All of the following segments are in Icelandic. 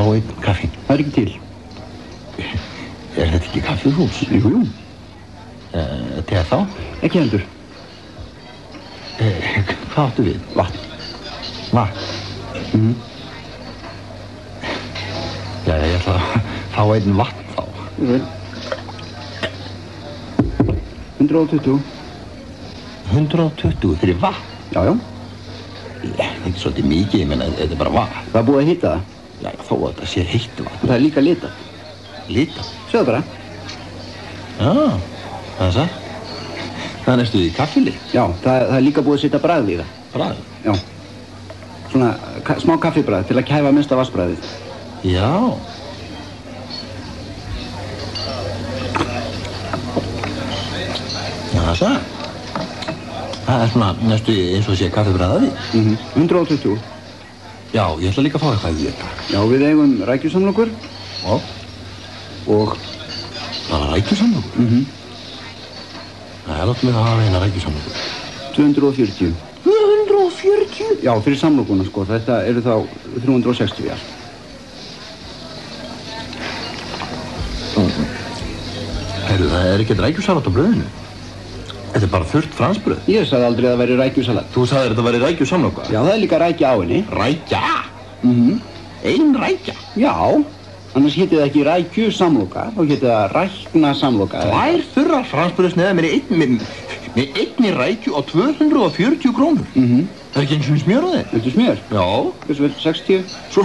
fá einn kaffi. Það ekki til. Þetta ekki kaffihús? Jú. Te þá? Ekki heldur. Hvað áttu við? Vatn. Vatn? Jæja, ég ætla að fá einn vatn þá. Vel. 120. 120 fyrir vatn? Já. Það er ekki svolítið mikið, ég menna, þetta er bara vatn. Það er búið að hita það. Já, þó að þetta sé heitt vatn. Það er líka litað. Litað? Sjáðu bara. Já, það er það. Það er næstu í kaffili? Já, það er líka búið að setja bragð í það. Bragð? Já. Svona smá kaffibragð til að kæfa mesta vatnsbragðið. Já. Það er það. Það er svona næstu eins og sé kaffibragðaði. 120. Já, ég ætla líka að fá eitthvað í þetta. Já, við eigum rækjusamlokur. Já. Og? Það er rækjusamlokur? Það er látt mig að hafa eina rækjusamlokur. 240. 240? Já, fyrir samlokuna sko. Þetta eru þá 360, já. Heyrðu, það er ekkert rækjusalat á brauðinu. Þetta er bara þurrt fransbrauð. Ég sagði aldrei að það væri rækjusalat. Þú sagðir þetta væri rækjusamloka? Já, það er líka rækja á henni. Rækja? Ein rækja? Já, annars héti það ekki rækjusamloka, þá héti það ræknasamloka. Tvær þurrar fransbrauðsneiðar með einni rækju á 240 krónur. Það er ekki eins og smjör á þig? Þetta er smjör? Já. Hversu vel, 60? Svo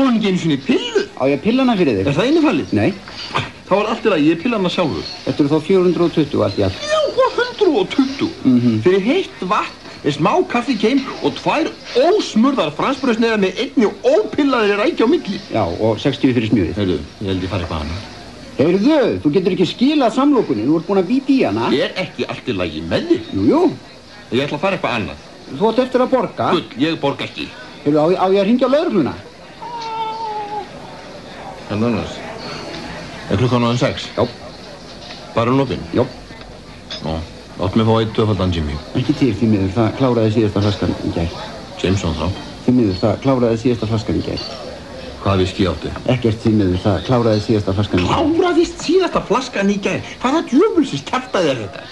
er ekki eins og pillu. Á ég að pilla hana fyrir þig? Er það innifallið? Nei. Þá er allt í lagi, ég pilla hana sjálfur. Þetta eru þá 420 allt í allt. Já, 120. Fyrir heitt vatn með smá kaffikeim og tvær ósmurðar fransbrauðsneiðar með einni ópillaðri rækju á milli. Já, og 60 fyrir smjörið. Heyrðu, ég held ég fari eitthvað hana. Heyrðu, þú getur ekki skilað samlokunni, þú ert búin að bíta í hana. Er ekki allt í lagi með þig? Jú. Ég ætla að fara eitthvað annað. Þú átt eftir að borga. Gull, ég borga ekki. Heyrðu, á ég að hringja á lögregluna? En annars? Er klukkan orðin 6? Já. Bara lopinn? Já. Nó, átt mig að fá einn tvöfaldan Jimmy. Ekki til, því miður, það kláraði síðasta flaskan í gær. Jameson þá? Því miður, það kláraði síðasta flaskan í gær. Hvað viski áttu? Ekkert því miður, það kláraði síðasta flaskan í gær. Kláraðist síðasta flaskan í gær? Hvaða djöfulsins kjaftaði þetta?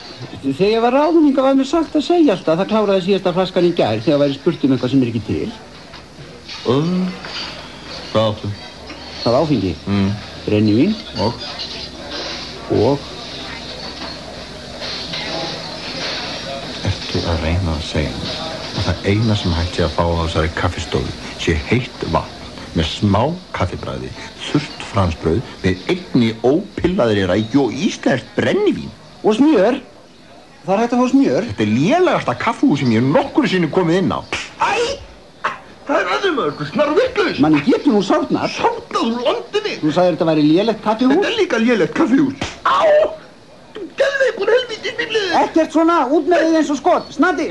Þegar ég var ráðninga var mér sagt að segja alltaf, það kláraði síðasta flaskan í gær þegar væri spurt eitthvað sem ekki til. Hvað áttu? Það áfengi. Brennivín. Og? Ertu að reyna að segja að það eina sem hægt sé að fá á þessari kaffistofu sé heitt vatn með smá kaffibragði, þurrt fransbrauð með einni ópillaðri rækju og íslenskt brennivín? Og smjör. Það er hægt að fá smjör. Þetta er lélegasta kaffihús sem ég nokkru sinni komið inn á. Það er aðeins, snar og vitlaus. Manni getur nú sárnað. Sárnað úr landinni. Þú sagðir þetta væri lélegt kaffihús? Þetta er líka lélegt kaffihús. Á! Gerðu þig, hún helvítið bíblið. Ekkert svona, út með þig eins og skot. Snaddi.